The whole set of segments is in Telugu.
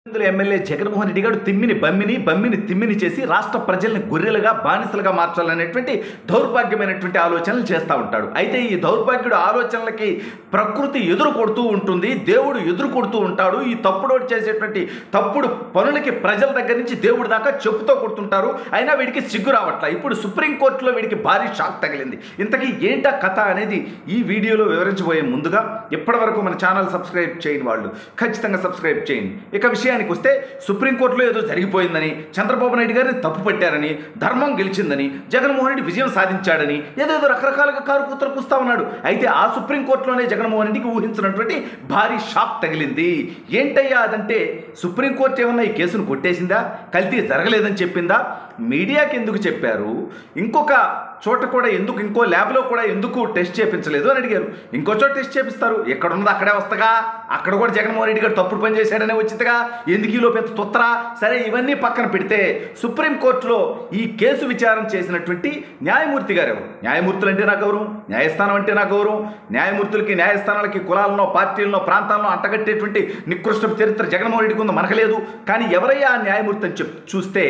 ఎమ్మెల్యే జగన్మోహన్ రెడ్డి గారు తిమ్మిని బమ్మిని బమ్మిని తిమ్మిని చేసి రాష్ట్ర ప్రజల్ని గొర్రెలుగా బానిసలుగా మార్చాలనేటువంటి దౌర్భాగ్యమైనటువంటి ఆలోచనలు చేస్తూ ఉంటాడు. అయితే ఈ దౌర్భాగ్యుడు ఆలోచనలకి ప్రకృతి ఎదురు కొడుతూ ఉంటుంది, దేవుడు ఎదురు కొడుతూ ఉంటాడు. ఈ తప్పుడు చేసేటువంటి తప్పుడు పనులకి ప్రజల దగ్గర నుంచి దేవుడి దాకా చెప్పుతో కొడుతుంటారు. అయినా వీడికి సిగ్గు రావట్ల. ఇప్పుడు సుప్రీంకోర్టులో వీడికి భారీ షాక్ తగిలింది. ఇంతకీ ఏంటా కథ అనేది ఈ వీడియోలో వివరించబోయే ముందుగా ఇప్పటివరకు మన ఛానల్ సబ్స్క్రైబ్ చేయని వాళ్ళు ఖచ్చితంగా సబ్స్క్రైబ్ చేయండి. ఇక విషయానికి వస్తే సుప్రీంకోర్టులో ఏదో జరిగిపోయిందని, చంద్రబాబు నాయుడు గారిని తప్పు పెట్టారని, ధర్మం గెలిచిందని, జగన్మోహన్ రెడ్డి విజయం సాధించాడని ఏదేదో రకరకాలుగా కారు కూతురు కూస్తా ఉన్నాడు. అయితే ఆ సుప్రీంకోర్టులోనే జగన్మోహన్ రెడ్డికి ఊహించినటువంటి భారీ షాక్ తగిలింది. ఏంటయ్యా అదంటే, సుప్రీంకోర్టు ఏమన్నా ఈ కేసును కొట్టేసిందా, కల్తీ జరగలేదని చెప్పిందా, మీడియాకి ఎందుకు చెప్పారు, ఇంకొక చోట కూడా ఎందుకు, ఇంకో ల్యాబ్లో కూడా ఎందుకు టెస్ట్ చేయించలేదు అని అడిగారు. ఇంకో చోట టెస్ట్ చేపిస్తారు, ఎక్కడ ఉన్నది అక్కడే వస్తగా, అక్కడ కూడా జగన్మోహన్ రెడ్డి గారు తప్పుడు పని చేశాడనే వచ్చిందిగా, ఎందుకు ఈలో పెద్ద తొత్తరా. సరే, ఇవన్నీ పక్కన పెడితే సుప్రీంకోర్టులో ఈ కేసు విచారణ చేసినటువంటి న్యాయమూర్తి గారు ఎవరు? న్యాయమూర్తులు అంటే నా గౌరవం, న్యాయస్థానం అంటే నా గౌరవం. న్యాయమూర్తులకి, న్యాయస్థానాలకి కులాలనో, పార్టీలనో, ప్రాంతాలను అంటగట్టేటువంటి నికృష్ట చరిత్ర జగన్మోహన్ రెడ్డికి ఉందో మనకు లేదు. కానీ ఎవరయ్యా ఆ న్యాయమూర్తి అని చూస్తే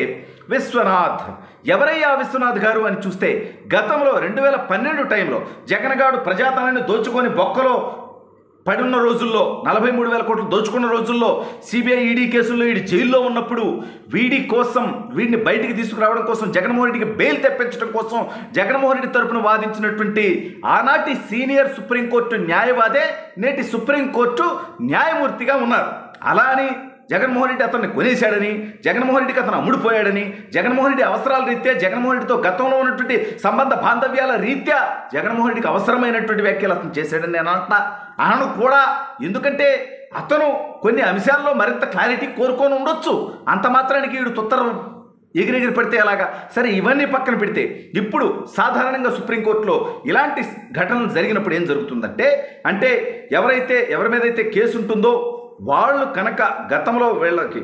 విశ్వనాథ్. ఎవరయ్యా విశ్వనాథ్ గారు అని చూస్తే, గతంలో 2012 టైంలో జగన్గాడు ప్రజాధనాన్ని దోచుకొని బొక్కలో పడున్న రోజుల్లో, 43,000 కోట్లు దోచుకున్న రోజుల్లో, సిబిఐ ఈడీ కేసుల్లో వీడి జైల్లో ఉన్నప్పుడు వీడిని బయటికి తీసుకురావడం కోసం, జగన్మోహన్ రెడ్డికి బెయిల్ తెప్పించడం కోసం జగన్మోహన్ రెడ్డి తరపున వాదించినటువంటి ఆనాటి సీనియర్ సుప్రీంకోర్టు న్యాయవాదే నేటి సుప్రీంకోర్టు న్యాయమూర్తిగా ఉన్నారు. అలా అని జగన్మోహన్ రెడ్డి అతన్ని కొనేశాడని, జగన్మోహన్ రెడ్డికి అతను అమ్ముడుపోయాడని, జగన్మోహన్ రెడ్డి అవసరాల రీత్యా, జగన్మోహన్ రెడ్డితో గతంలో ఉన్నటువంటి సంబంధ బాంధవ్యాల రీత్యా జగన్మోహన్ రెడ్డికి అవసరమైనటువంటి వ్యాఖ్యలు అతను చేశాడని నేను అనను కూడా. ఎందుకంటే అతను కొన్ని అంశాల్లో మరింత క్లారిటీ కోరుకొని ఉండొచ్చు. అంత మాత్రానికి వీడు తొత్తర ఎగిరెగిరి పడితే అలాగా. సరే, ఇవన్నీ పక్కన పెడితే ఇప్పుడు సాధారణంగా సుప్రీంకోర్టులో ఇలాంటి ఘటనలు జరిగినప్పుడు ఏం జరుగుతుందంటే, ఎవరి మీద అయితే కేసు ఉంటుందో వాళ్ళు కనుక గతంలో వీళ్ళకి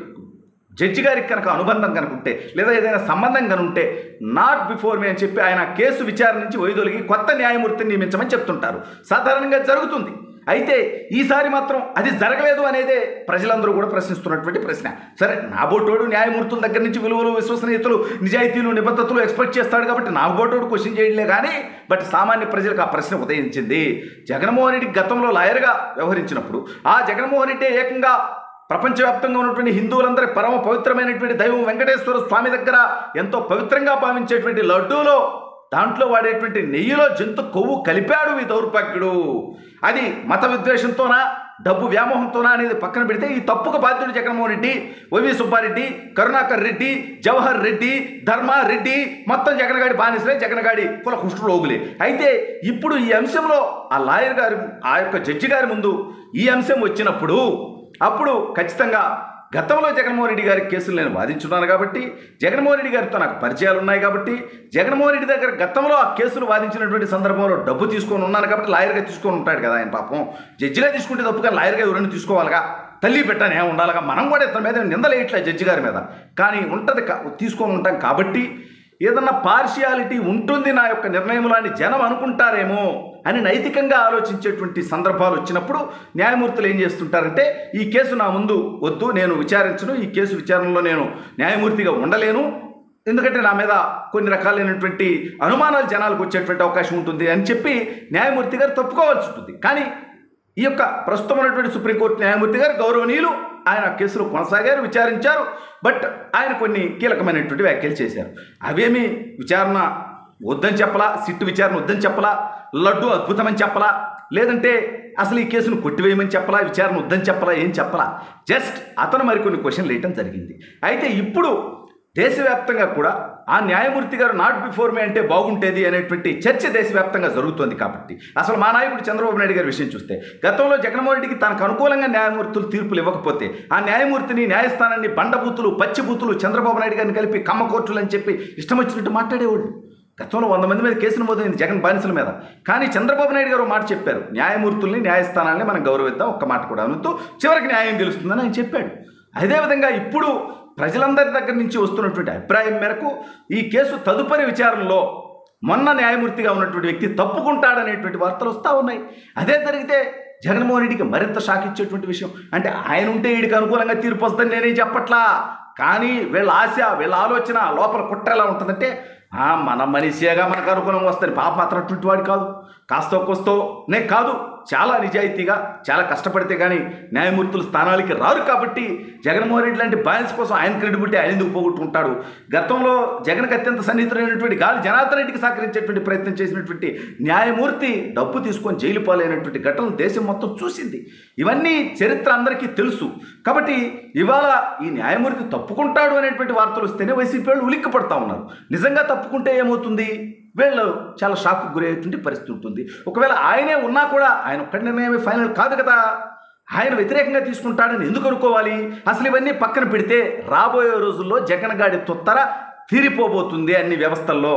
జడ్జి గారికి కనుక అనుబంధం కనుకుంటే, లేదా ఏదైనా సంబంధం కనుంటే, నాట్ బిఫోర్ మీ అని చెప్పి ఆయన కేసు విచారణ నుంచి వైదొలిగి కొత్త న్యాయమూర్తిని నియమించమని చెప్తుంటారు. సాధారణంగా జరుగుతుంది. అయితే ఈసారి మాత్రం అది జరగలేదు అనేదే ప్రజలందరూ కూడా ప్రశ్నిస్తున్నటువంటి ప్రశ్న. సరే, నా బోటోడు న్యాయమూర్తుల దగ్గర నుంచి విలువలు, విశ్వసనీయతలు, నిజాయితీలు, నిబద్ధతలు ఎక్స్పెక్ట్ చేస్తాడు కాబట్టి నా బోటోడు క్వశ్చన్ చేయడలే. కానీ బట్ సామాన్య ప్రజలకు ఆ ప్రశ్న ఉదయించింది. జగన్మోహన్ రెడ్డి గతంలో లాయర్గా వ్యవహరించినప్పుడు ఆ జగన్మోహన్ రెడ్డి ఏకంగా ప్రపంచవ్యాప్తంగా ఉన్నటువంటి హిందువులందరి పరమ పవిత్రమైనటువంటి దైవం వెంకటేశ్వర స్వామి దగ్గర ఎంతో పవిత్రంగా భావించేటువంటి లడ్డూలో, దాంట్లో వాడేటువంటి నెయ్యిలో జంతు కొవ్వు కలిపాడు ఈ దౌర్భాగ్యుడు. అది మత విద్వేషంతోనా, డబ్బు వ్యామోహంతోనా అనేది పక్కన పెడితే ఈ తప్పుకు బాధ్యుడు జగన్మోహన్ రెడ్డి, వైవి సుబ్బారెడ్డి, కరుణాకర్ రెడ్డి, జవహర్ రెడ్డి, ధర్మారెడ్డి, మొత్తం జగన్గాడి బానిసలే, జగన్గాడి కుల కుష్ఠరోగులే. అయితే ఇప్పుడు ఈ అంశంలో ఆ లాయర్ గారు, ఆ యొక్క జడ్జి గారి ముందు ఈ అంశం వచ్చినప్పుడు అప్పుడు ఖచ్చితంగా గతంలో జగన్మోహన్ రెడ్డి గారి కేసులు నేను వాదించున్నాను కాబట్టి, జగన్మోహన్ రెడ్డి గారితో నాకు పరిచయాలు ఉన్నాయి కాబట్టి, జగన్మోహన్ రెడ్డి దగ్గర గతంలో ఆ కేసులు వాదించినటువంటి సందర్భంలో డబ్బు తీసుకొని ఉన్నాను కాబట్టి లాయర్గా తీసుకొని ఉంటాడు కదా ఆయన. పాపం జడ్జిగా తీసుకుంటే తప్పు, కానీ లాయర్గా ఎవరైనా తీసుకోవాలిగా, తల్లి పెట్టనే ఉండాలిగా. మనం కూడా ఇతని మీద నిందలేయట్లే జడ్జి గారి మీద, కానీ ఉంటుంది తీసుకొని ఉంటాం కాబట్టి ఏదన్నా పార్షియాలిటీ ఉంటుంది నా యొక్క నిర్ణయంలో అని జనం అనుకుంటారేమో అని నైతికంగా ఆలోచించేటువంటి సందర్భాలు వచ్చినప్పుడు న్యాయమూర్తులు ఏం చేస్తుంటారంటే, ఈ కేసు నా ముందు వద్దు, నేను విచారించను, ఈ కేసు విచారణలో నేను న్యాయమూర్తిగా ఉండలేను, ఎందుకంటే నా మీద కొన్ని రకాలైనటువంటి అనుమానాలు జనాలకు వచ్చేటువంటి అవకాశం ఉంటుంది అని చెప్పి న్యాయమూర్తి గారు తప్పుకోవాల్సి ఉంటుంది. కానీ ఈ యొక్క ప్రస్తుతం ఉన్నటువంటి సుప్రీంకోర్టు న్యాయమూర్తి గారు గౌరవనీయులు, ఆయన కేసులు కొనసాగారు, విచారించారు. బట్ ఆయన కొన్ని కీలకమైనటువంటి వ్యాఖ్యలు చేశారు. అవేమి విచారణ వద్దని చెప్పలా, సిట్టు విచారణ వద్దని చెప్పలా, లడ్డు అద్భుతమని చెప్పలా, లేదంటే అసలు ఈ కేసును కొట్టివేయమని చెప్పలా, విచారణ వద్దని చెప్పలా, ఏం చెప్పలా. జస్ట్ అతను మరికొన్ని క్వశ్చన్లు వేయటం జరిగింది. అయితే ఇప్పుడు దేశవ్యాప్తంగా కూడా ఆ న్యాయమూర్తి గారు నాట్ బిఫోర్ మీ అంటే బాగుంటేది అనేటువంటి చర్చ దేశవ్యాప్తంగా జరుగుతోంది. కాబట్టి అసలు మా నాయకుడు చంద్రబాబు నాయుడు గారి విషయం చూస్తే, గతంలో జగన్మోహన్ రెడ్డికి తనకు అనుకూలంగా న్యాయమూర్తులు తీర్పులు ఇవ్వకపోతే ఆ న్యాయమూర్తిని, న్యాయస్థానాన్ని బండబూతులు, పచ్చిబూతులు, చంద్రబాబు నాయుడు గారిని కలిపి కమ్మ కోర్టులు అని చెప్పి ఇష్టం వచ్చినట్టు మాట్లాడేవాళ్ళు. గతంలో 100 మంది మీద కేసులు మొదలైంది జగన్ బానిసల మీద. కానీ చంద్రబాబు నాయుడు గారు మాట చెప్పారు, న్యాయమూర్తుల్ని, న్యాయస్థానాన్ని మనం గౌరవిద్దాం, ఒక్క మాట కూడా అనుతూ చివరికి న్యాయం గెలుస్తుందని ఆయన చెప్పాడు. అదేవిధంగా ఇప్పుడు ప్రజలందరి దగ్గర నుంచి వస్తున్నటువంటి అభిప్రాయం మేరకు ఈ కేసు తదుపరి విచారణలో మొన్న న్యాయమూర్తిగా ఉన్నటువంటి వ్యక్తి తప్పుకుంటాడనేటువంటి వార్తలు వస్తూ ఉన్నాయి. అదే జరిగితే జగన్మోహన్ రెడ్డికి మరింత షాక్ ఇచ్చేటువంటి విషయం. అంటే ఆయన ఉంటే వీడికి అనుకూలంగా తీర్పు వస్తుందని నేనేం చెప్పట్లా, కానీ వీళ్ళ ఆశ, వీళ్ళ ఆలోచన లోపల కుట్ర ఎలా ఉంటుందంటే మన మనిషిగా మనకు అనుకూలంగా వస్తుంది. పాప మాత్రం అటువంటి వాడు కాదు, కాస్తో కోస్తో నే కాదు, చాలా నిజాయితీగా చాలా కష్టపడితే కానీ న్యాయమూర్తుల స్థానాలకి రారు. కాబట్టి జగన్మోహన్ రెడ్డి లాంటి బ్యాలెన్స్ కోసం ఆయన క్రెడిబిలిటీ ఆయన ఎందుకు పోగొట్టుకుంటాడు. గతంలో జగన్కి అత్యంత సన్నిహితులైనటువంటి గాలి జనార్దన్ రెడ్డికి సహకరించేటువంటి ప్రయత్నం చేసినటువంటి న్యాయమూర్తి డబ్బు తీసుకొని జైలు పాలైనటువంటి ఘటనలు దేశం మొత్తం చూసింది. ఇవన్నీ చరిత్ర అందరికీ తెలుసు. కాబట్టి ఇవాళ ఈ న్యాయమూర్తి తప్పుకుంటాడు అనేటువంటి వార్తలు వస్తేనే వైసీపీ వాళ్ళు ఉలిక్కి పడతా ఉన్నారు. నిజంగా తప్పుకుంటే ఏమవుతుంది, వీళ్ళు చాలా షాక్కు గురయ్యేటువంటి పరిస్థితి ఉంటుంది. ఒకవేళ ఆయనే ఉన్నా కూడా ఆయన ఒక్కడి నిర్ణయమే ఫైనల్ కాదు కదా, ఆయన వ్యతిరేకంగా తీసుకుంటాడని ఎందుకు అనుకోవాలి. అసలు ఇవన్నీ పక్కన పెడితే రాబోయే రోజుల్లో జగన్ గాడి తొత్తర తీరిపోబోతుంది అన్ని వ్యవస్థల్లో.